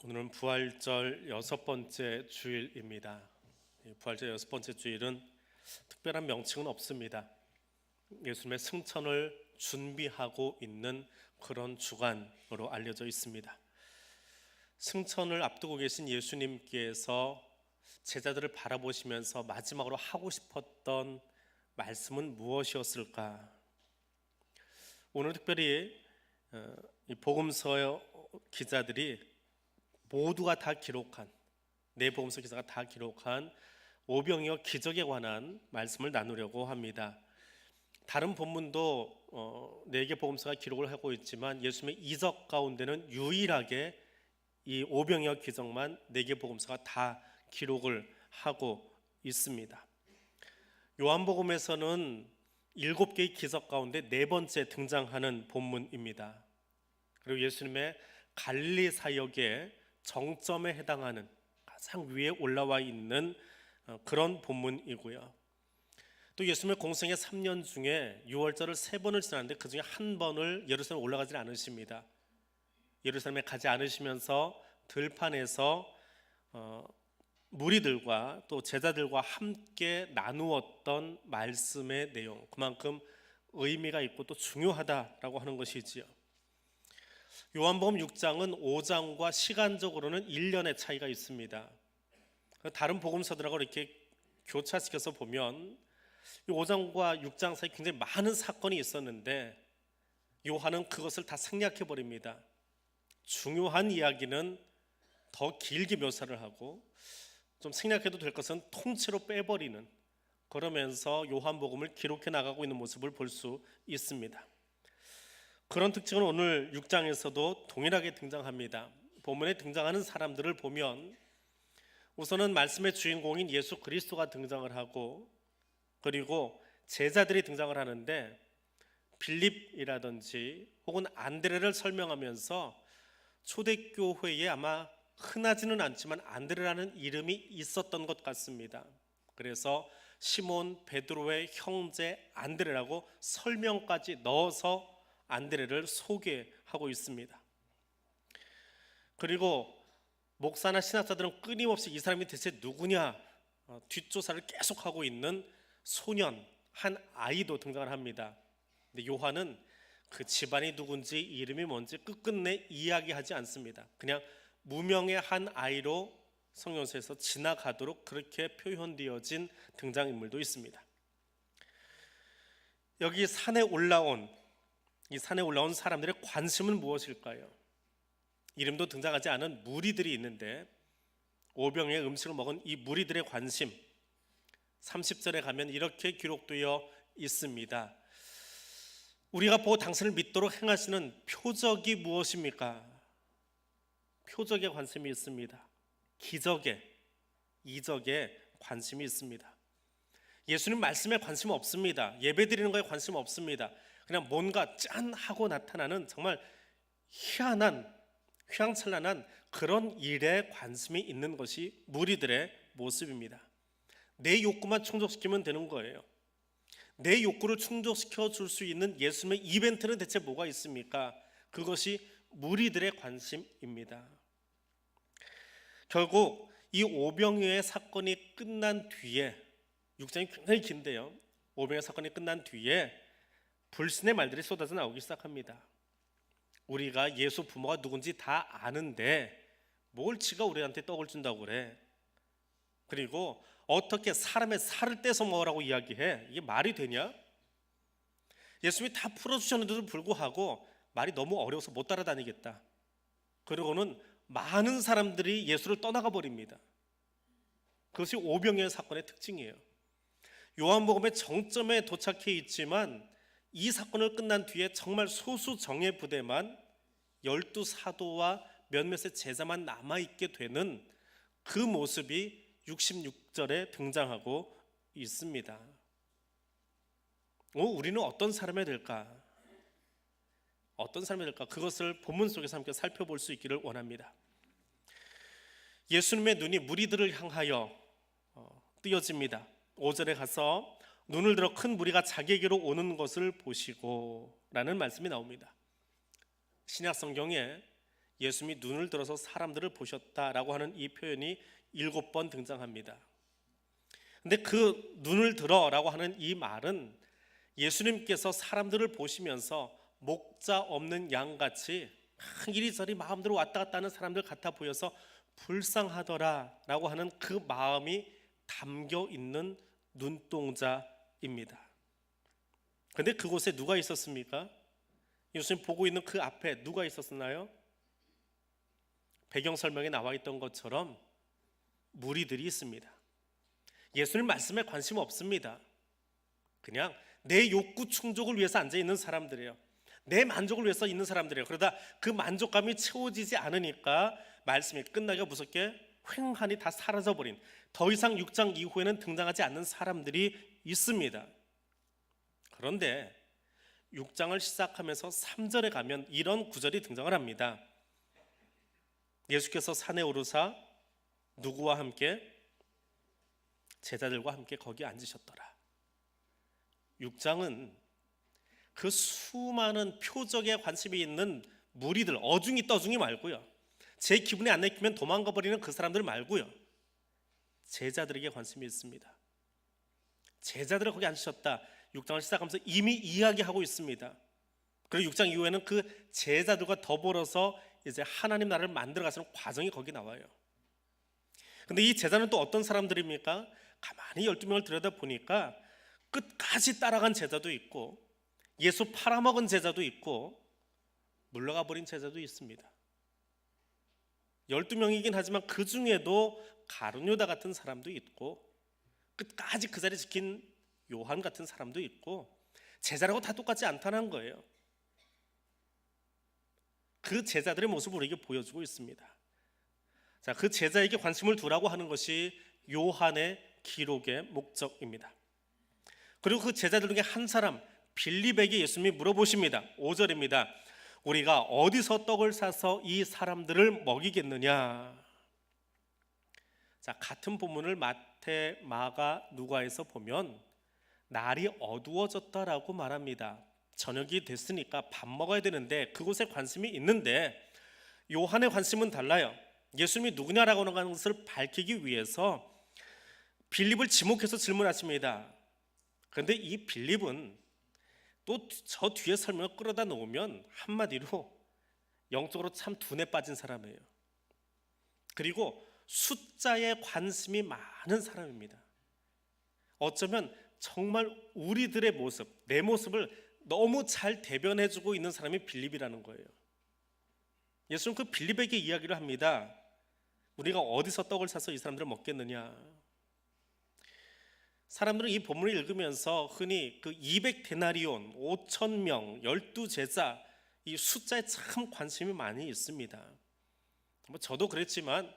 오늘은 부활절 6번째 주일입니다. 부활절 6번째 주일은 특별한 명칭은 없습니다. 예수님의 승천을 준비하고 있는 그런 주간으로 알려져 있습니다. 승천을 앞두고 계신 예수님께서 제자들을 바라보시면서 마지막으로 하고 싶었던 말씀은 무엇이었을까? 오늘 특별히 이 복음서 기자들이 모두가 다 기록한, 네 복음서 기자가 다 기록한 오병이어 기적에 관한 말씀을 나누려고 합니다. 다른 본문도 네 개 복음서가 기록을 하고 있지만 예수님의 이적 가운데는 유일하게 이 오병이어 기적만 네 개 복음서가 다 기록을 하고 있습니다. 요한복음에서는 7개의 기적 가운데 네 번째 등장하는 본문입니다. 그리고 예수님의 갈릴리 사역의 정점에 해당하는 가장 위에 올라와 있는 그런 본문이고요. 또 예수님의 공생의 3년 중에 6월절을 3번을 지났는데 그 중에 한 번을 예루살렘에 올라가지 않으십니다. 예루살렘에 가지 않으시면서 들판에서 무리들과 또 제자들과 함께 나누었던 말씀의 내용, 그만큼 의미가 있고 또 중요하다라고 하는 것이지요. 요한복음 6장은 5장과 시간적으로는 1년의 차이가 있습니다. 다른 복음서들하고 이렇게 교차시켜서 보면 5장과 6장 사이 굉장히 많은 사건이 있었는데 요한은 그것을 다 생략해 버립니다. 중요한 이야기는 더 길게 묘사를 하고 좀 생략해도 될 것은 통째로 빼버리는, 그러면서 요한복음을 기록해 나가고 있는 모습을 볼 수 있습니다. 그런 특징은 오늘 6장에서도 동일하게 등장합니다. 본문에 등장하는 사람들을 보면 우선은 말씀의 주인공인 예수 그리스도가 등장을 하고, 그리고 제자들이 등장을 하는데 빌립이라든지 혹은 안드레를 설명하면서 초대교회에 아마 흔하지는 않지만 안드레라는 이름이 있었던 것 같습니다. 그래서 시몬 베드로의 형제 안드레라고 설명까지 넣어서 안드레를 소개하고 있습니다. 그리고 목사나 신학자들은 끊임없이 이 사람이 대체 누구냐 뒷조사를 계속하고 있는 소년, 한 아이도 등장을 합니다. 근데 요한은 그 집안이 누군지 이름이 뭔지 끝끝내 이야기하지 않습니다. 그냥 무명의 한 아이로 성경서에서 지나가도록 그렇게 표현되어진 등장인물도 있습니다. 여기 이 산에 올라온 사람들의 관심은 무엇일까요? 이름도 등장하지 않은 무리들이 있는데 오병이어의 음식을 먹은 이 무리들의 관심, 30절에 가면 이렇게 기록되어 있습니다. 우리가 보고 당신을 믿도록 행하시는 표적이 무엇입니까? 표적에 관심이 있습니다. 기적에, 이적에 관심이 있습니다. 예수님 말씀에 관심 없습니다. 예배 드리는 거에 관심 없습니다. 그냥 뭔가 짠 하고 나타나는 정말 희한한, 휘황찬란한 그런 일에 관심이 있는 것이 무리들의 모습입니다. 내 욕구만 충족시키면 되는 거예요. 내 욕구를 충족시켜 줄 수 있는 예수님의 이벤트는 대체 뭐가 있습니까? 그것이 무리들의 관심입니다. 결국 이 오병이어의 사건이 끝난 뒤에, 6장이 굉장히 긴데요, 오병이어 사건이 끝난 뒤에 불신의 말들이 쏟아져 나오기 시작합니다. 우리가 예수 부모가 누군지 다 아는데 뭘 지가 우리한테 떡을 준다고 그래? 그리고 어떻게 사람의 살을 떼서 먹으라고 이야기해? 이게 말이 되냐? 예수님이 다 풀어주셨는데도 불구하고 말이 너무 어려워서 못 따라다니겠다. 그리고는 많은 사람들이 예수를 떠나가 버립니다. 그것이 오병이어 사건의 특징이에요. 요한복음의 정점에 도착해 있지만 이 사건을 끝난 뒤에 정말 소수 정예 부대만 12사도와 몇몇의 제자만 남아있게 되는 그 모습이 66절에 등장하고 있습니다. 우리는 어떤 사람이 될까? 어떤 사람이 될까? 그것을 본문 속에서 함께 살펴볼 수 있기를 원합니다. 예수님의 눈이 무리들을 향하여 뜨여집니다. 5절에 가서 눈을 들어 큰 무리가 자기에게로 오는 것을 보시고 라는 말씀이 나옵니다. 신약 성경에 예수님이 눈을 들어서 사람들을 보셨다라고 하는 이 표현이 7번 등장합니다. 근데 그 눈을 들어라고 하는 이 말은 예수님께서 사람들을 보시면서 목자 없는 양같이 이리저리 마음대로 왔다 갔다 하는 사람들 같아 보여서 불쌍하더라라고 하는 그 마음이 담겨 있는 눈동자입니다. 근데 그곳에 누가 있었습니까? 예수님 보고 있는 그 앞에 누가 있었나요? 배경 설명에 나와 있던 것처럼 무리들이 있습니다. 예수님 말씀에 관심 없습니다. 그냥 내 욕구 충족을 위해서 앉아 있는 사람들이에요. 내 만족을 위해서 있는 사람들이에요. 그러다 그 만족감이 채워지지 않으니까 말씀이 끝나기가 무섭게 휑하니 다 사라져버린, 더 이상 6장 이후에는 등장하지 않는 사람들이 있습니다. 그런데 6장을 시작하면서 3절에 가면 이런 구절이 등장을 합니다. 예수께서 산에 오르사 누구와 함께? 제자들과 함께 거기 앉으셨더라. 6장은 그 수많은 표적에 관심이 있는 무리들, 어중이 떠중이 말고요, 제 기분에 안 내키면 도망가 버리는 그 사람들 말고요, 제자들에게 관심이 있습니다. 제자들을 거기 앉으셨다. 6장을 시작하면서 이미 이야기하고 있습니다. 그리고 6장 이후에는 그 제자들과 더불어서 이제 하나님 나라를 만들어가시는 과정이 거기 나와요. 근데 이 제자는 또 어떤 사람들입니까? 가만히 12명을 들여다보니까 끝까지 따라간 제자도 있고, 예수 팔아먹은 제자도 있고, 물러가 버린 제자도 있습니다. 12명이긴 하지만 그 중에도 가룟유다 같은 사람도 있고, 끝까지 그 자리 지킨 요한 같은 사람도 있고, 제자라고 다 똑같지 않다는 거예요. 그 제자들의 모습을 우리에게 보여주고 있습니다. 자, 그 제자에게 관심을 두라고 하는 것이 요한의 기록의 목적입니다. 그리고 그 제자들 중에 한 사람 빌립에게 예수님이 물어보십니다. 5절입니다. 우리가 어디서 떡을 사서 이 사람들을 먹이겠느냐? 자, 같은 본문을 마태, 마가, 누가에서 보면 날이 어두워졌다라고 말합니다. 저녁이 됐으니까 밥 먹어야 되는데 그곳에 관심이 있는데, 요한의 관심은 달라요. 예수님이 누구냐라고 하는 것을 밝히기 위해서 빌립을 지목해서 질문하십니다. 그런데 이 빌립은 또 저 뒤에 설명을 끌어다 놓으면 한마디로 영적으로 참 둔에 빠진 사람이에요. 그리고 숫자에 관심이 많은 사람입니다. 어쩌면 정말 우리들의 모습, 내 모습을 너무 잘 대변해주고 있는 사람이 빌립이라는 거예요. 예수는 그 빌립에게 이야기를 합니다. 우리가 어디서 떡을 사서 이 사람들을 먹겠느냐? 사람들은 이 본문을 읽으면서 흔히 그 200데나리온, 5,000명, 12제자, 이 숫자에 참 관심이 많이 있습니다. 뭐 저도 그랬지만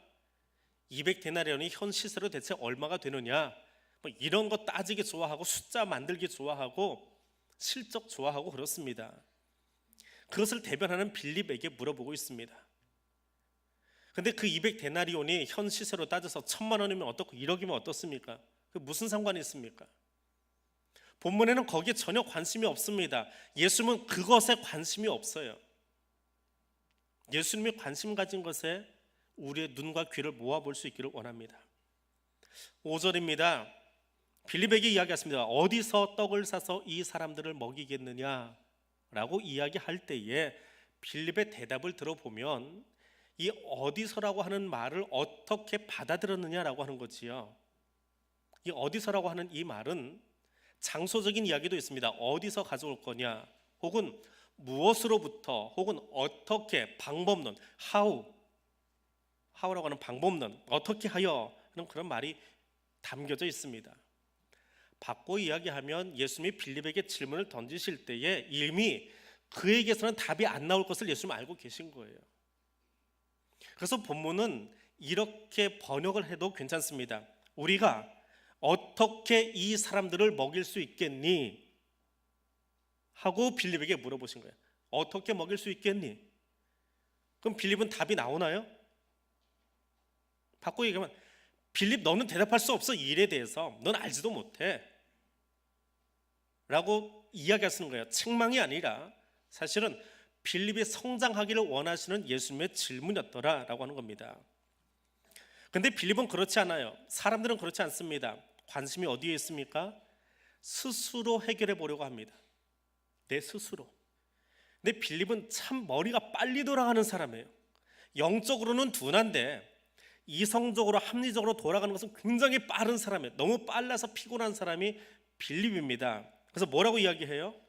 200데나리온이 현 시세로 대체 얼마가 되느냐, 뭐 이런 거 따지기 좋아하고 숫자 만들기 좋아하고 실적 좋아하고 그렇습니다. 그것을 대변하는 빌립에게 물어보고 있습니다. 근데 그 200데나리온이 현 시세로 따져서 1,000만 원이면 어떻고 1억이면 어떻습니까? 그 무슨 상관이 있습니까? 본문에는 거기에 전혀 관심이 없습니다. 예수님은 그것에 관심이 없어요. 예수님이 관심 가진 것에 우리의 눈과 귀를 모아볼 수 있기를 원합니다. 5절입니다. 빌립에게 이야기했습니다. 어디서 떡을 사서 이 사람들을 먹이겠느냐 라고 이야기할 때에 빌립의 대답을 들어보면 이 어디서라고 하는 말을 어떻게 받아들였느냐라고 하는 거지요. 이 어디서라고 하는 이 말은 장소적인 이야기도 있습니다. 어디서 가져올 거냐, 혹은 무엇으로부터, 혹은 어떻게, 방법론, how라고 하는 방법론, 어떻게 하여 하는 그런 말이 담겨져 있습니다. 바꿔 이야기하면 예수님이 빌립에게 질문을 던지실 때에 이미 그에게서는 답이 안 나올 것을 예수님은 알고 계신 거예요. 그래서 본문은 이렇게 번역을 해도 괜찮습니다. 우리가 어떻게 이 사람들을 먹일 수 있겠니? 하고 빌립에게 물어보신 거예요. 어떻게 먹일 수 있겠니? 그럼 빌립은 답이 나오나요? 바꿔 얘기하면 빌립, 너는 대답할 수 없어. 이 일에 대해서 넌 알지도 못해 라고 이야기하시는 거예요. 책망이 아니라 사실은 빌립이 성장하기를 원하시는 예수님의 질문이었더라라고 하는 겁니다. 근데 빌립은 그렇지 않아요. 사람들은 그렇지 않습니다. 관심이 어디에 있습니까? 스스로 해결해 보려고 합니다. 내 스스로. 근데 빌립은 참 머리가 빨리 돌아가는 사람이에요. 영적으로는 둔한데 이성적으로 합리적으로 돌아가는 것은 굉장히 빠른 사람이에요. 너무 빨라서 피곤한 사람이 빌립입니다. 그래서 뭐라고 이야기해요?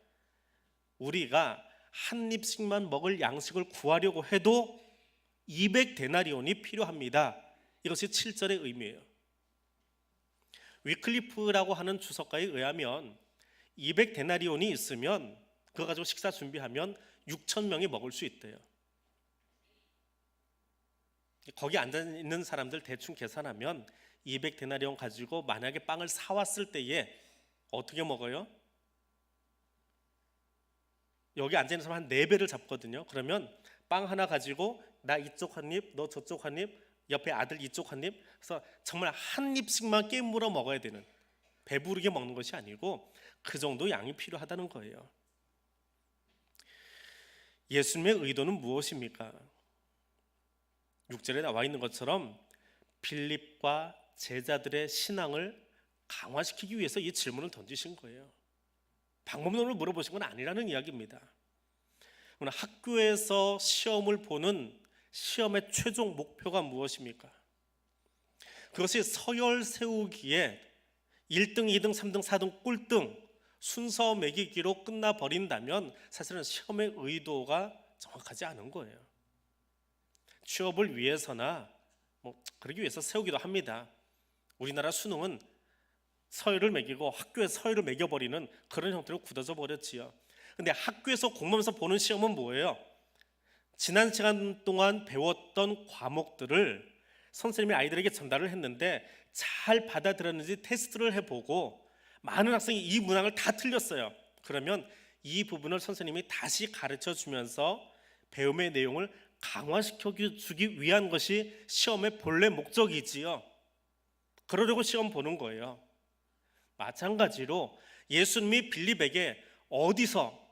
우리가 한 입씩만 먹을 양식을 구하려고 해도 200데나리온이 필요합니다. 이것이 7절의 의미예요. 위클리프라고 하는 주석가에 의하면 200데나리온이 있으면 그거 가지고 식사 준비하면 6,000명이 먹을 수 있대요. 거기 앉아있는 사람들 대충 계산하면 200데나리온 가지고 만약에 빵을 사왔을 때에 어떻게 먹어요? 여기 앉아있는 사람 한 4배를 잡거든요. 그러면 빵 하나 가지고 나 이쪽 한 입, 너 저쪽 한 입, 옆에 아들 이쪽 한 입, 그래서 정말 한 입씩만 깨물어 먹어야 되는, 배부르게 먹는 것이 아니고 그 정도 양이 필요하다는 거예요. 예수님의 의도는 무엇입니까? 6절에 나와 있는 것처럼 빌립과 제자들의 신앙을 강화시키기 위해서 이 질문을 던지신 거예요. 방법론을 물어보신 건 아니라는 이야기입니다. 학교에서 시험을 보는 시험의 최종 목표가 무엇입니까? 그것이 서열 세우기에 1등, 2등, 3등, 4등, 꼴등 순서 매기기로 끝나버린다면 사실은 시험의 의도가 정확하지 않은 거예요. 취업을 위해서나 그러기 위해서 세우기도 합니다. 우리나라 수능은 서열을 매기고 학교에 서열을 매겨버리는 그런 형태로 굳어져 버렸지요. 근데 학교에서 공부하면서 보는 시험은 뭐예요? 지난 시간 동안 배웠던 과목들을 선생님이 아이들에게 전달을 했는데 잘 받아들였는지 테스트를 해보고 많은 학생이 이 문항을 다 틀렸어요. 그러면 이 부분을 선생님이 다시 가르쳐 주면서 배움의 내용을 강화시켜 주기 위한 것이 시험의 본래 목적이지요. 그러려고 시험 보는 거예요. 마찬가지로 예수님이 빌립에게 어디서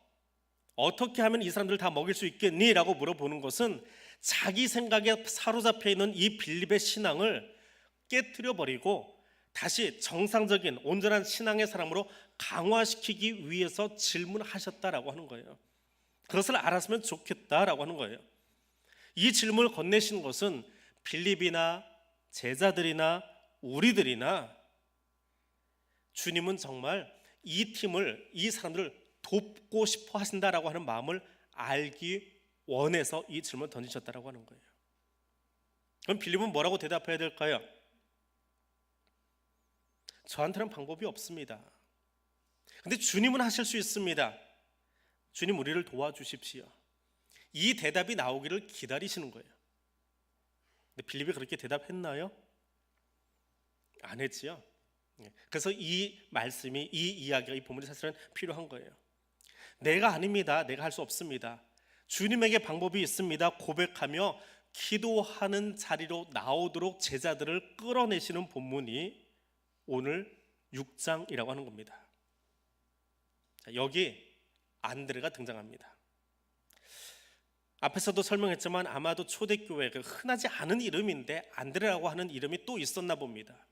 어떻게 하면 이 사람들을 다 먹일 수 있겠니? 라고 물어보는 것은 자기 생각에 사로잡혀 있는 이 빌립의 신앙을 깨트려 버리고 다시 정상적인 온전한 신앙의 사람으로 강화시키기 위해서 질문하셨다라고 하는 거예요. 그것을 알았으면 좋겠다라고 하는 거예요. 이 질문을 건네신 것은 빌립이나 제자들이나 우리들이나 주님은 정말 이 팀을, 이 사람들을 돕고 싶어 하신다라고 하는 마음을 알기 원해서 이 질문을 던지셨다라고 하는 거예요. 그럼 빌립은 뭐라고 대답해야 될까요? 저한테는 방법이 없습니다. 근데 주님은 하실 수 있습니다. 주님 우리를 도와주십시오. 이 대답이 나오기를 기다리시는 거예요. 근데 빌립이 그렇게 대답했나요? 안 했지요. 그래서 이 말씀이, 이 이야기가, 이 본문이 사실은 필요한 거예요. 내가 아닙니다. 내가 할 수 없습니다. 주님에게 방법이 있습니다. 고백하며 기도하는 자리로 나오도록 제자들을 끌어내시는 본문이 오늘 6장이라고 하는 겁니다. 여기 안드레가 등장합니다. 앞에서도 설명했지만 아마도 초대교회 흔하지 않은 이름인데 안드레라고 하는 이름이 또 있었나 봅니다.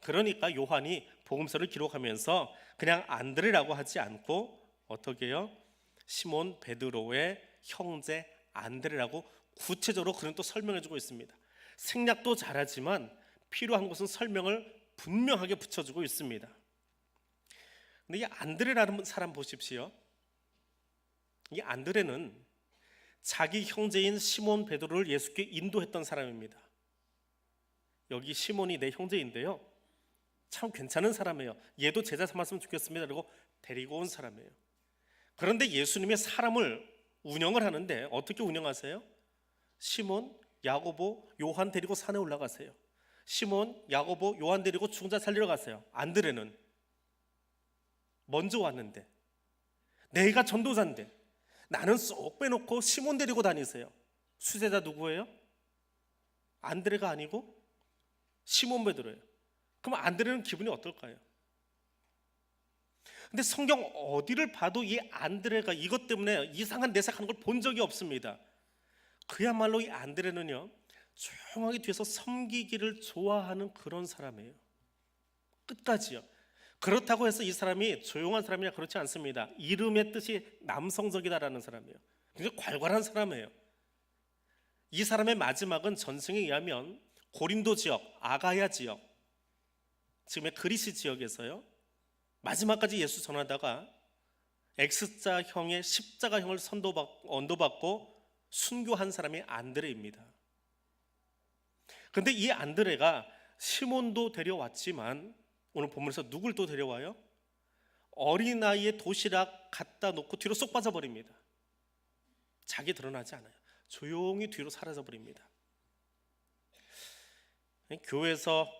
그러니까 요한이 복음서를 기록하면서 그냥 안드레라고 하지 않고 어떻게 해요? 시몬 베드로의 형제 안드레라고 구체적으로 그는 또 설명해주고 있습니다. 생략도 잘하지만 필요한 것은 설명을 분명하게 붙여주고 있습니다. 근데 이 안드레라는 사람 보십시오. 이 안드레는 자기 형제인 시몬 베드로를 예수께 인도했던 사람입니다. 여기 시몬이 내 형제인데요, 참 괜찮은 사람이에요. 얘도 제자 삼았으면 좋겠습니다. 그리고 데리고 온 사람이에요. 그런데 예수님이 사람을 운영을 하는데 어떻게 운영하세요? 시몬, 야고보, 요한 데리고 산에 올라가세요. 시몬, 야고보, 요한 데리고 죽은 자 살리러 가세요. 안드레는 먼저 왔는데, 내가 전도자인데 나는 쏙 빼놓고 시몬 데리고 다니세요. 수제자 누구예요? 안드레가 아니고 시몬 베드로예요. 그럼 안드레는 기분이 어떨까요? 근데 성경 어디를 봐도 이 안드레가 이것 때문에 이상한 내색하는 걸 본 적이 없습니다. 그야말로 이 안드레는요, 조용하게 뒤에서 섬기기를 좋아하는 그런 사람이에요. 끝까지요. 그렇다고 해서 이 사람이 조용한 사람이냐, 그렇지 않습니다. 이름의 뜻이 남성적이다라는 사람이에요. 굉장히 괄괄한 사람이에요. 이 사람의 마지막은 전승에 의하면 고린도 지역, 아가야 지역, 지금의 그리스 지역에서요, 마지막까지 예수 전하다가 X자형의 십자가형을 언도받고 순교한 사람이 안드레입니다. 그런데 이 안드레가 시몬도 데려왔지만 오늘 본문에서 누굴 또 데려와요? 어린아이의 도시락 갖다 놓고 뒤로 쏙 빠져버립니다. 자기 드러나지 않아요. 조용히 뒤로 사라져버립니다. 교회에서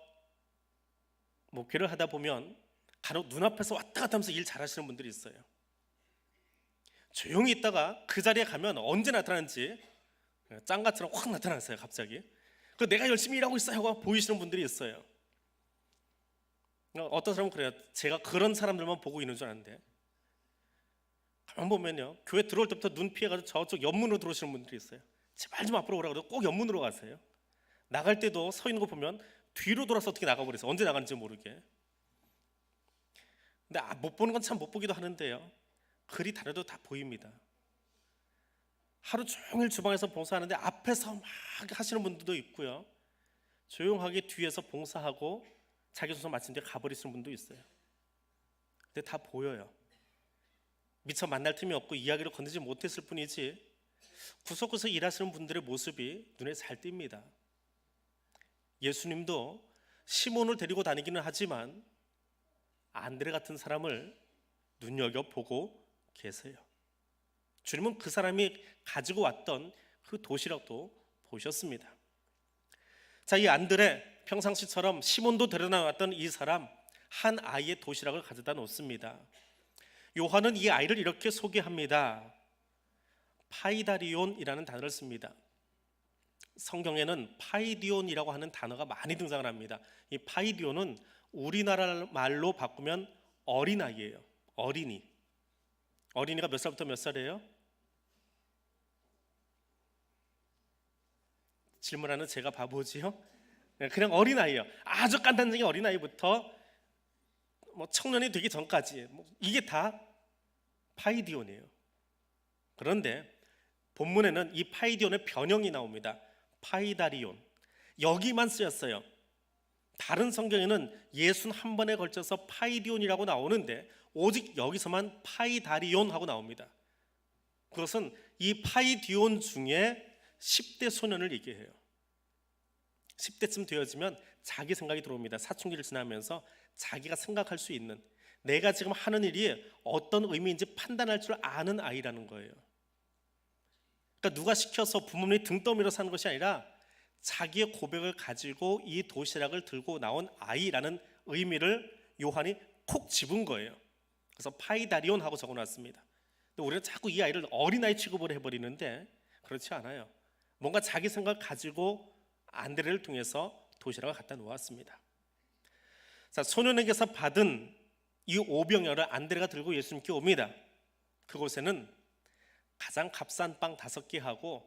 목회를 하다 보면 간혹 눈앞에서 왔다 갔다 하면서 일 잘하시는 분들이 있어요. 조용히 있다가 그 자리에 가면 언제 나타나는지 짱가처럼 확 나타났어요. 갑자기 내가 열심히 일하고 있어요 하고 보이시는 분들이 있어요. 어떤 사람은 그래요. 제가 그런 사람들만 보고 있는 줄 아는데, 가만 보면요, 교회 들어올 때부터 눈 피해가지고 저쪽 옆문으로 들어오시는 분들이 있어요. 제발 좀 앞으로 오라고 해도 꼭 옆문으로 가세요. 나갈 때도 서 있는 거 보면 뒤로 돌아서 어떻게 나가버렸어요. 언제 나가는지 모르게. 근데 못 보는 건 참 못 보기도 하는데요, 글이 다려도 다 보입니다. 하루 종일 주방에서 봉사하는데 앞에서 막 하시는 분들도 있고요, 조용하게 뒤에서 봉사하고 자기 순서 마친 뒤에 가버리시는 분도 있어요. 근데 다 보여요. 미처 만날 틈이 없고 이야기를 건드지 못했을 뿐이지 구석구석 일하시는 분들의 모습이 눈에 잘 띕니다. 예수님도 시몬을 데리고 다니기는 하지만 안드레 같은 사람을 눈여겨보고 계세요. 주님은 그 사람이 가지고 왔던 그 도시락도 보셨습니다. 자, 이 안드레, 평상시처럼 시몬도 데려나왔던 이 사람, 한 아이의 도시락을 가져다 놓습니다. 요한은 이 아이를 이렇게 소개합니다. 파이다리온이라는 단어를 씁니다. 성경에는 파이디온이라고 하는 단어가 많이 등장을 합니다. 이 파이디온은 우리나라 말로 바꾸면 어린아이예요. 어린이. 어린이가 몇 살부터 몇 살이에요? 질문하는 제가 바보지요? 그냥 어린아이예요. 아주 간단적인 어린아이부터 청년이 되기 전까지 이게 다 파이디온이에요. 그런데 본문에는 이 파이디온의 변형이 나옵니다. 파이다리온. 여기만 쓰였어요. 다른 성경에는 61번에 걸쳐서 파이디온이라고 나오는데 오직 여기서만 파이다리온 하고 나옵니다. 그것은 이 파이디온 중에 10대 소년을 얘기해요. 10대쯤 되어지면 자기 생각이 들어옵니다. 사춘기를 지나면서 자기가 생각할 수 있는, 내가 지금 하는 일이 어떤 의미인지 판단할 줄 아는 아이라는 거예요. 그러니까 누가 시켜서 부모님이 등 떠밀어 사는 것이 아니라 자기의 고백을 가지고 이 도시락을 들고 나온 아이라는 의미를 요한이 콕 집은 거예요. 그래서 파이다리온 하고 적어놨습니다. 근데 우리는 자꾸 이 아이를 어린아이 취급을 해버리는데 그렇지 않아요. 뭔가 자기 생각을 가지고 안드레를 통해서 도시락을 갖다 놓았습니다. 자, 소년에게서 받은 이 오병이어를 안드레가 들고 예수님께 옵니다. 그곳에는 가장 값싼 빵 5개하고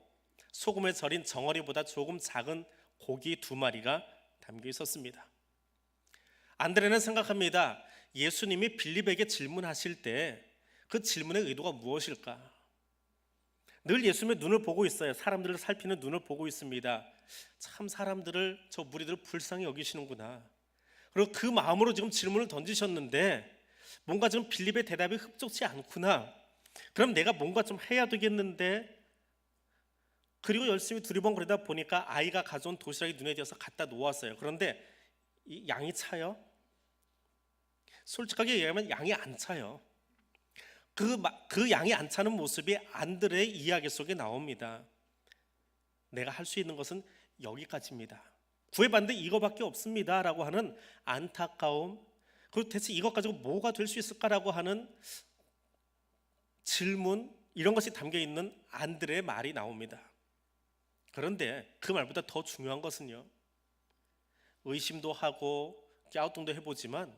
소금에 절인 정어리보다 조금 작은 고기 2마리가 담겨 있었습니다. 안드레는 생각합니다. 예수님이 빌립에게 질문하실 때 그 질문의 의도가 무엇일까? 늘 예수님의 눈을 보고 있어요. 사람들을 살피는 눈을 보고 있습니다. 참 사람들을, 저 무리들을 불쌍히 여기시는구나. 그리고 그 마음으로 지금 질문을 던지셨는데 뭔가 지금 빌립의 대답이 흡족치 않구나. 그럼 내가 뭔가 좀 해야 되겠는데, 그리고 열심히 두리번거리다 보니까 아이가 가져온 도시락이 눈에 띄어서 갖다 놓았어요. 그런데 이 양이 차요? 솔직하게 얘기하면 양이 안 차요. 그 양이 안 차는 모습이 안드레의 이야기 속에 나옵니다. 내가 할 수 있는 것은 여기까지입니다. 구해봤는데 이거밖에 없습니다 라고 하는 안타까움, 그리고 대체 이것 가지고 뭐가 될 수 있을까라고 하는 질문, 이런 것이 담겨있는 안드레의 말이 나옵니다. 그런데 그 말보다 더 중요한 것은요, 의심도 하고 갸우뚱도 해보지만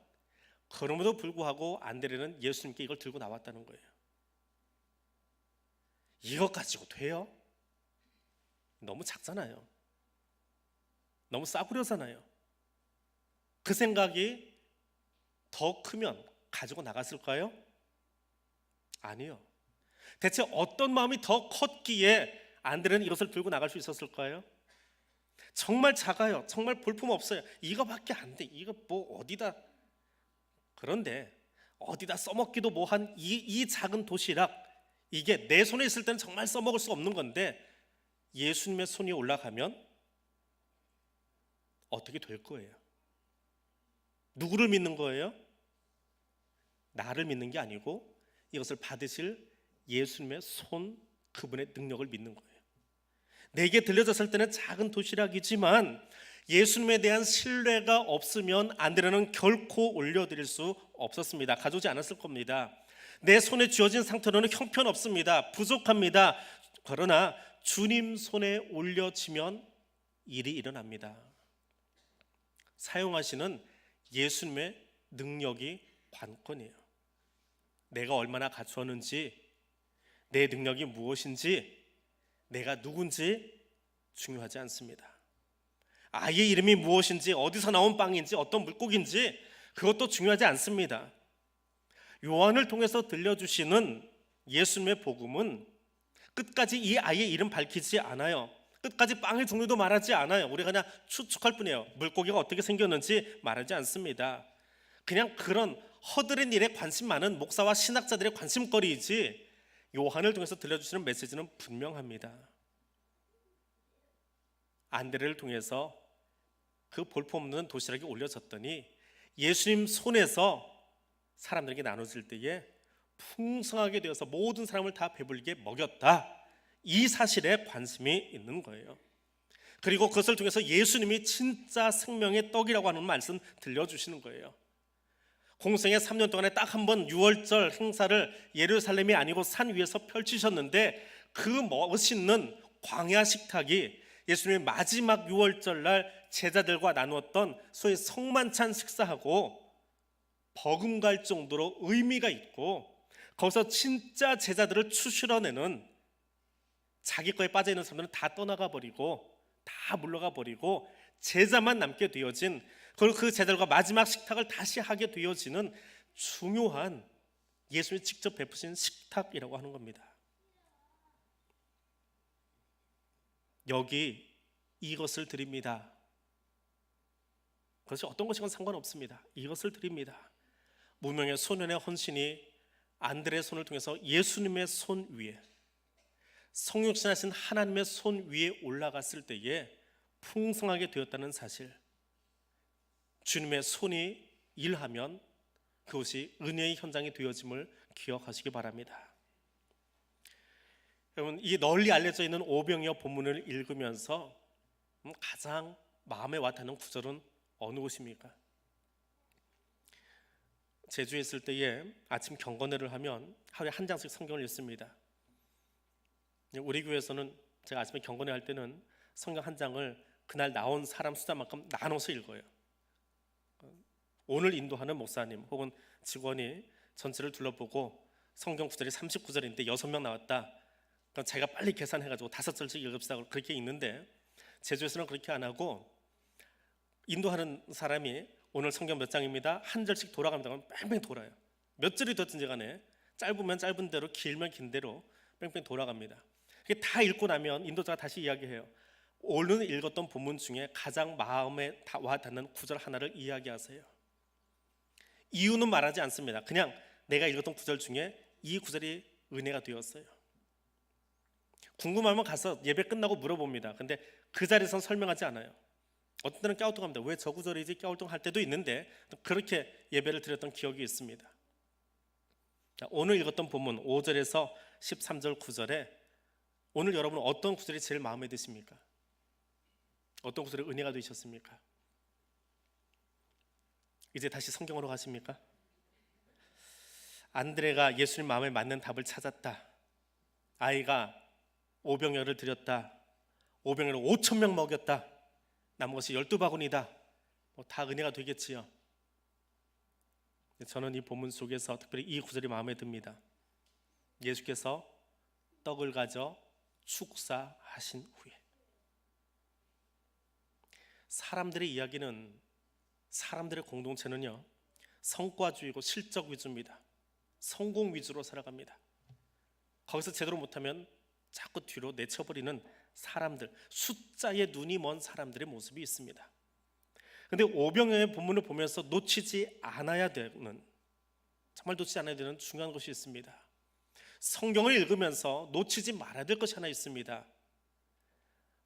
그럼에도 불구하고 안드레는 예수님께 이걸 들고 나왔다는 거예요. 이것 가지고 돼요? 너무 작잖아요. 너무 싸구려잖아요. 그 생각이 더 크면 가지고 나갔을까요? 아니요. 대체 어떤 마음이 더 컸기에 안드레는 이것을 들고 나갈 수 있었을까요? 정말 작아요. 정말 볼품 없어요. 이거밖에 안 돼. 이거 뭐 어디다. 그런데 어디다 써먹기도 뭐한 이 작은 도시락, 이게 내 손에 있을 때는 정말 써먹을 수 없는 건데 예수님의 손이 올라가면 어떻게 될 거예요? 누구를 믿는 거예요? 나를 믿는 게 아니고 이것을 받으실 예수님의 손, 그분의 능력을 믿는 거예요. 내게 들려졌을 때는 작은 도시락이지만 예수님에 대한 신뢰가 없으면 안드레는 결코 올려드릴 수 없었습니다. 가져오지 않았을 겁니다. 내 손에 쥐어진 상태로는 형편없습니다. 부족합니다. 그러나 주님 손에 올려지면 일이 일어납니다. 사용하시는 예수님의 능력이 관건이에요. 내가 얼마나 갖추었는지, 내 능력이 무엇인지, 내가 누군지 중요하지 않습니다. 아이의 이름이 무엇인지, 어디서 나온 빵인지, 어떤 물고기인지 그것도 중요하지 않습니다. 요한을 통해서 들려주시는 예수님의 복음은 끝까지 이 아이의 이름 밝히지 않아요. 끝까지 빵의 종류도 말하지 않아요. 우리가 그냥 추측할 뿐이에요. 물고기가 어떻게 생겼는지 말하지 않습니다. 그냥 그런 허드렛 일에 관심 많은 목사와 신학자들의 관심거리이지 요한을 통해서 들려주시는 메시지는 분명합니다. 안드레를 통해서 그 볼품없는 도시락이 올려졌더니 예수님 손에서 사람들에게 나눠질 때에 풍성하게 되어서 모든 사람을 다 배불리게 먹였다. 이 사실에 관심이 있는 거예요. 그리고 그것을 통해서 예수님이 진짜 생명의 떡이라고 하는 말씀 들려주시는 거예요. 공생의 3년 동안에 딱 한 번 유월절 행사를 예루살렘이 아니고 산 위에서 펼치셨는데 그 멋있는 광야 식탁이 예수님의 마지막 유월절 날 제자들과 나누었던 소위 성만찬 식사하고 버금갈 정도로 의미가 있고 거기서 진짜 제자들을 추스러내는, 자기 거에 빠져있는 사람들은 다 떠나가 버리고 다 물러가 버리고 제자만 남게 되어진, 그리고 그 제자들과 마지막 식탁을 다시 하게 되어지는 중요한 예수님이 직접 베푸신 식탁이라고 하는 겁니다. 여기 이것을 드립니다. 그것이 어떤 것이건 상관없습니다. 이것을 드립니다. 무명의 소년의 헌신이 안드레의 손을 통해서 예수님의 손 위에, 성육신하신 하나님의 손 위에 올라갔을 때에 풍성하게 되었다는 사실, 주님의 손이 일하면 그것이 은혜의 현장이 되어짐을 기억하시기 바랍니다. 여러분, 이 널리 알려져 있는 오병이어 본문을 읽으면서 가장 마음에 와닿는 구절은 어느 곳입니까? 제주에 있을 때에 아침 경건회를 하면 하루에 한 장씩 성경을 읽습니다. 우리 교회에서는 제가 아침에 경건회 할 때는 성경 한 장을 그날 나온 사람 숫자만큼 나눠서 읽어요. 오늘 인도하는 목사님 혹은 직원이 전체를 둘러보고 성경 구절이 39절인데 6명 나왔다. 그러니까 제가 빨리 계산해가지고 5절씩 읽읍시다 그렇게 읽는데, 제주에서는 그렇게 안 하고 인도하는 사람이 오늘 성경 몇 장입니다. 한 절씩 돌아갑니다. 그러면 뺑뺑 돌아요. 몇 절이 됐든지 간에 짧으면 짧은 대로, 길면 긴 대로 뺑뺑 돌아갑니다. 다 읽고 나면 인도자가 다시 이야기해요. 오늘 읽었던 본문 중에 가장 마음에 와닿는 구절 하나를 이야기하세요. 이유는 말하지 않습니다. 그냥 내가 읽었던 구절 중에 이 구절이 은혜가 되었어요. 궁금하면 가서 예배 끝나고 물어봅니다. 근데 그 자리에서는 설명하지 않아요. 어떤 때는 갸우뚱합니다. 왜 저 구절이지? 갸우뚱할 때도 있는데 그렇게 예배를 드렸던 기억이 있습니다. 자, 오늘 읽었던 본문 5절에서 13절 9절에 오늘 여러분은 어떤 구절이 제일 마음에 드십니까? 어떤 구절이 은혜가 되셨습니까? 이제 다시 성경으로 가십니까? 안드레가 예수님 마음에 맞는 답을 찾았다. 아이가 오병이어를 드렸다. 오병이어를 5,000명 먹였다. 남은 것이 12바구니다. 다 은혜가 되겠지요. 저는 이 본문 속에서 특별히 이 구절이 마음에 듭니다. 예수께서 떡을 가져 축사하신 후에, 사람들의 이야기는, 사람들의 공동체는요, 성과주의고 실적 위주입니다. 성공 위주로 살아갑니다. 거기서 제대로 못하면 자꾸 뒤로 내쳐버리는 사람들, 숫자에 눈이 먼 사람들의 모습이 있습니다. 근데 오병이어의 본문을 보면서 놓치지 않아야 되는, 정말 놓치지 않아야 되는 중요한 것이 있습니다. 성경을 읽으면서 놓치지 말아야 될 것이 하나 있습니다.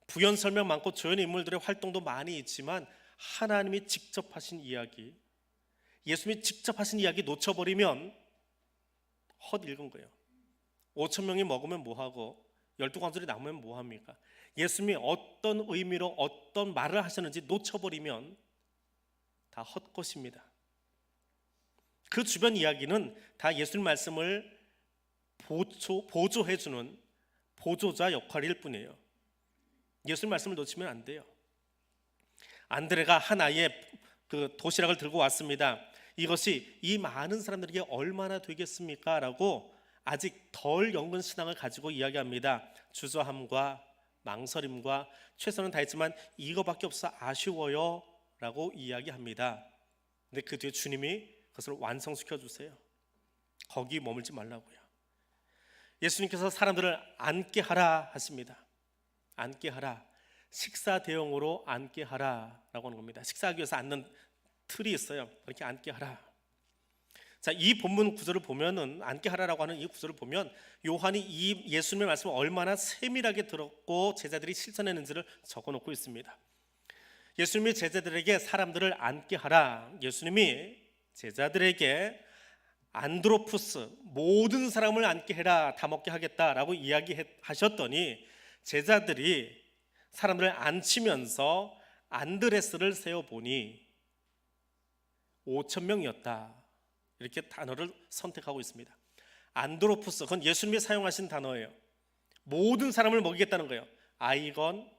부연 설명 많고 조연의 인물들의 활동도 많이 있지만 하나님이 직접 하신 이야기, 예수님이 직접 하신 이야기 놓쳐버리면 헛 읽은 거예요. 5천 명이 먹으면 뭐하고 12광술이 남으면 뭐합니까? 예수님이 어떤 의미로 어떤 말을 하셨는지 놓쳐버리면 다 헛것입니다. 그 주변 이야기는 다 예수님 말씀을 보조해주는 보조자 역할일 뿐이에요. 예수님 말씀을 놓치면 안 돼요. 안드레가 한 아이의 그 도시락을 들고 왔습니다. 이것이 이 많은 사람들에게 얼마나 되겠습니까? 라고 아직 덜 연근 신앙을 가지고 이야기합니다. 주저함과 망설임과 최선은 다했지만 이거밖에 없어 아쉬워요 라고 이야기합니다. 근데 그 뒤에 주님이 그것을 완성시켜 주세요. 거기 머물지 말라고요. 예수님께서 사람들을 앉게 하라 하십니다. 앉게 하라, 식사 대용으로 앉게 하라라고 하는 겁니다. 식사하기 위해서 앉는 틀이 있어요. 그렇게 앉게 하라. 자, 이 본문 구절을 보면은, 앉게 하라라고 하는 이 구절을 보면 요한이 이 예수님의 말씀을 얼마나 세밀하게 들었고 제자들이 실천했는지를 적어놓고 있습니다. 예수님이 제자들에게 사람들을 앉게 하라, 예수님이 제자들에게 안드로푸스, 모든 사람을 앉게 해라, 다 먹게 하겠다라고 이야기하셨더니 제자들이 사람들을 앉히면서 안드레스를 세어보니 5천 명이었다, 이렇게 단어를 선택하고 있습니다. 안드로푸스, 그건 예수님이 사용하신 단어예요. 모든 사람을 먹이겠다는 거예요. 아이건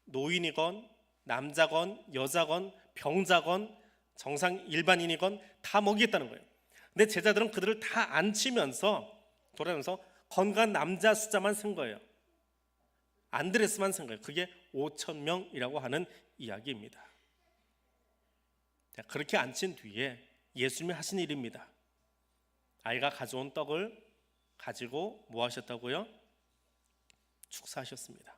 노인이건 남자건 여자건 병자건 정상 일반인이건 다 먹이겠다는 거예요. 근데 제자들은 그들을 다 앉히면서 돌아가면서 건강한 남자 숫자만 쓴 거예요. 안드레스만 쓴 거예요. 그게 5천 명이라고 하는 이야기입니다. 그렇게 앉힌 뒤에 예수님이 하신 일입니다. 아이가 가져온 떡을 가지고 뭐 하셨다고요? 축사하셨습니다.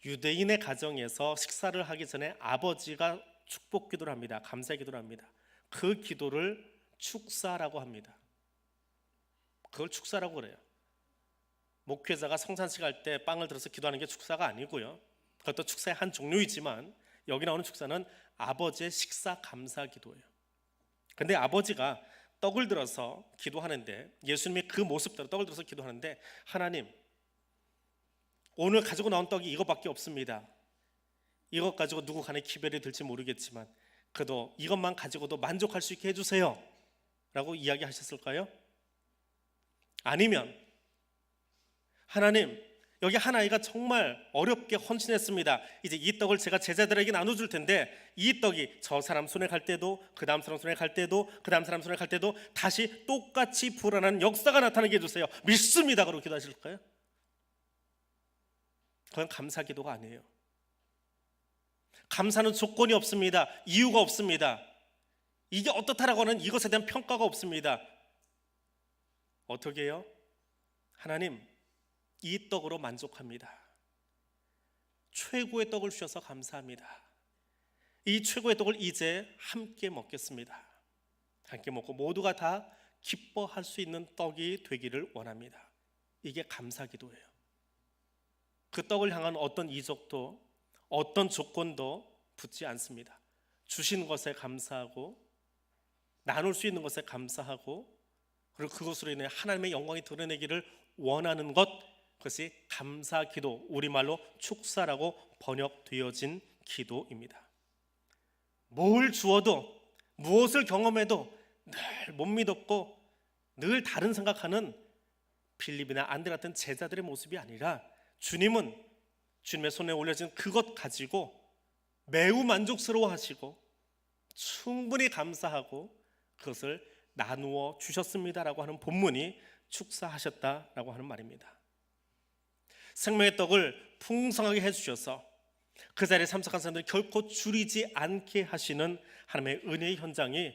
유대인의 가정에서 식사를 하기 전에 아버지가 축복 기도를 합니다. 감사 기도를 합니다. 그 기도를 축사라고 합니다. 그걸 축사라고 그래요. 목회자가 성찬식 할 때 빵을 들어서 기도하는 게 축사가 아니고요. 그것도 축사의 한 종류이지만 여기 나오는 축사는 아버지의 식사 감사 기도예요. 근데 아버지가 떡을 들어서 기도하는데, 예수님이 그 모습대로 떡을 들어서 기도하는데, 하나님, 오늘 가지고 나온 떡이 이것밖에 없습니다. 이것 가지고 누구 간에 기별이 들지 모르겠지만 그래도 이것만 가지고도 만족할 수 있게 해주세요 라고 이야기하셨을까요? 아니면 하나님, 여기 한 아이가 정말 어렵게 헌신했습니다. 이제 이 떡을 제가 제자들에게 나눠줄 텐데 이 떡이 저 사람 손에 갈 때도, 그 다음 사람 손에 갈 때도, 그 다음 사람 손에 갈 때도 다시 똑같이 불어나는 역사가 나타나게 해주세요. 믿습니다. 그러고 기도하실까요? 그건 감사 기도가 아니에요. 감사는 조건이 없습니다. 이유가 없습니다. 이게 어떻다라고 하는 이것에 대한 평가가 없습니다. 어떻게 해요? 하나님, 이 떡으로 만족합니다. 최고의 떡을 주셔서 감사합니다. 이 최고의 떡을 이제 함께 먹겠습니다. 함께 먹고 모두가 다 기뻐할 수 있는 떡이 되기를 원합니다. 이게 감사 기도예요. 그 떡을 향한 어떤 이적도 어떤 조건도 붙지 않습니다. 주신 것에 감사하고 나눌 수 있는 것에 감사하고, 그리고 그것으로 인해 하나님의 영광이 드러내기를 원하는 것, 그것이 감사 기도, 우리말로 축사라고 번역되어진 기도입니다. 뭘 주어도 무엇을 경험해도 늘 못 믿었고 늘 다른 생각하는 빌립이나 안드레 같은 제자들의 모습이 아니라, 주님은 주님의 손에 올려진 그것 가지고 매우 만족스러워 하시고 충분히 감사하고 그것을 나누어 주셨습니다라고 하는 본문이 축사하셨다라고 하는 말입니다. 생명의 떡을 풍성하게 해주셔서 그 자리에 참석한 사람들이 결코 줄이지 않게 하시는 하나님의 은혜의 현장이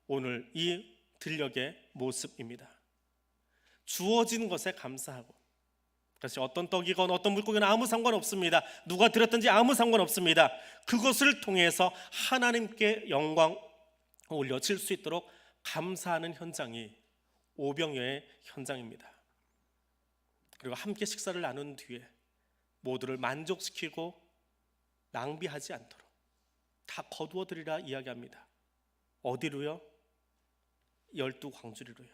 오늘 이 들녘의 모습입니다. 주어진 것에 감사하고, 그것이 어떤 떡이건 어떤 물고기는 아무 상관없습니다. 누가 드렸든지 아무 상관없습니다. 그것을 통해서 하나님께 영광 올려질 수 있도록 감사하는 현장이 오병이어의 현장입니다. 그리고 함께 식사를 나눈 뒤에 모두를 만족시키고 낭비하지 않도록 다 거두어 드리라 이야기합니다. 어디로요? 12광주리로요.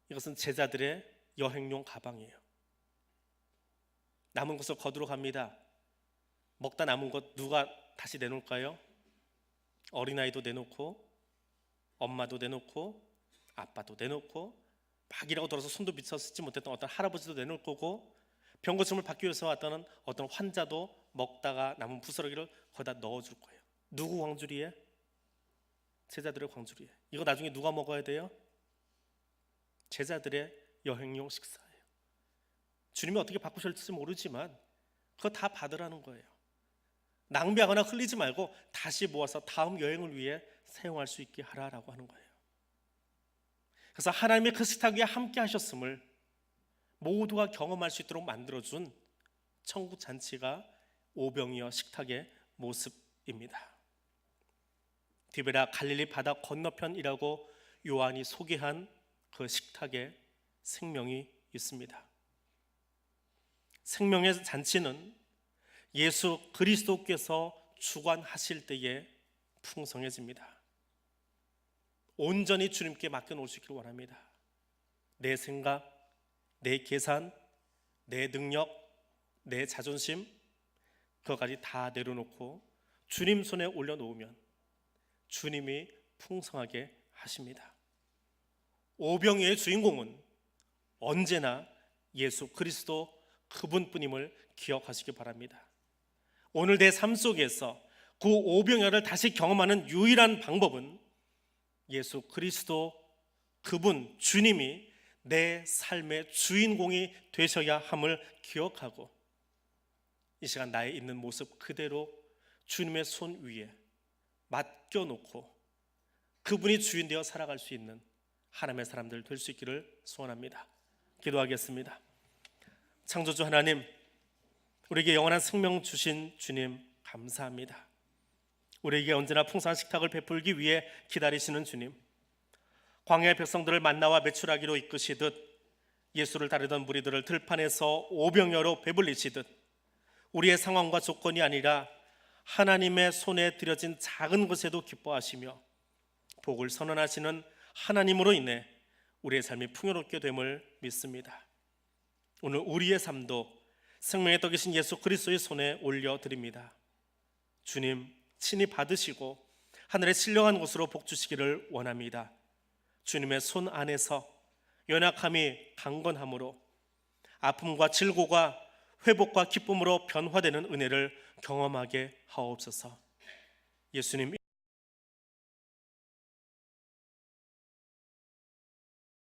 이것은 제자들의 여행용 가방이에요. 남은 것을 거두러 갑니다. 먹다 남은 것 누가 다시 내놓을까요? 어린아이도 내놓고, 엄마도 내놓고, 아빠도 내놓고, 막이라고 돌아서 손도 비쳐 쓰지 못했던 어떤 할아버지도 내놓을 거고, 병고침을 받기 위해서 왔던 어떤 환자도 먹다가 남은 부스러기를 거기다 넣어줄 거예요. 누구 광주리에? 제자들의 광주리에. 이거 나중에 누가 먹어야 돼요? 제자들의 여행용 식사예요. 주님이 어떻게 바꾸실지 모르지만 그거 다 받으라는 거예요. 낭비하거나 흘리지 말고 다시 모아서 다음 여행을 위해 사용할 수 있게 하라라고 하는 거예요. 그래서 하나님의 그 식탁 위에 함께 하셨음을 모두가 경험할 수 있도록 만들어준 천국 잔치가 오병이어 식탁의 모습입니다. 디베라 갈릴리 바다 건너편이라고 요한이 소개한 그 식탁에 생명이 있습니다. 생명의 잔치는 예수 그리스도께서 주관하실 때에 풍성해집니다. 온전히 주님께 맡겨놓으시길 원합니다. 내 생각, 내 계산, 내 능력, 내 자존심, 그것까지 다 내려놓고 주님 손에 올려놓으면 주님이 풍성하게 하십니다. 오병이어의 주인공은 언제나 예수 그리스도 그분뿐임을 기억하시기 바랍니다. 오늘 내 삶 속에서 그 오병이어를 다시 경험하는 유일한 방법은 예수 그리스도 그분 주님이 내 삶의 주인공이 되셔야 함을 기억하고 이 시간 나의 있는 모습 그대로 주님의 손 위에 맡겨놓고 그분이 주인 되어 살아갈 수 있는 하나님의 사람들 될 수 있기를 소원합니다. 기도하겠습니다. 창조주 하나님, 우리에게 영원한 생명 주신 주님 감사합니다. 우리에게 언제나 풍성한 식탁을 베풀기 위해 기다리시는 주님, 광야의 백성들을 만나와 메추라기로 이끄시듯 예수를 따르던 무리들을 들판에서 오병이어로 배불리시듯 우리의 상황과 조건이 아니라 하나님의 손에 들여진 작은 것에도 기뻐하시며 복을 선언하시는 하나님으로 인해 우리의 삶이 풍요롭게 됨을 믿습니다. 오늘 우리의 삶도 생명의 떡이신 예수 그리스도의 손에 올려드립니다. 주님 친히 받으시고 하늘의 신령한 곳으로 복 주시기를 원합니다. 주님의 손 안에서 연약함이 강건함으로 아픔과 질고가 회복과 기쁨으로 변화되는 은혜를 경험하게 하옵소서. 예수님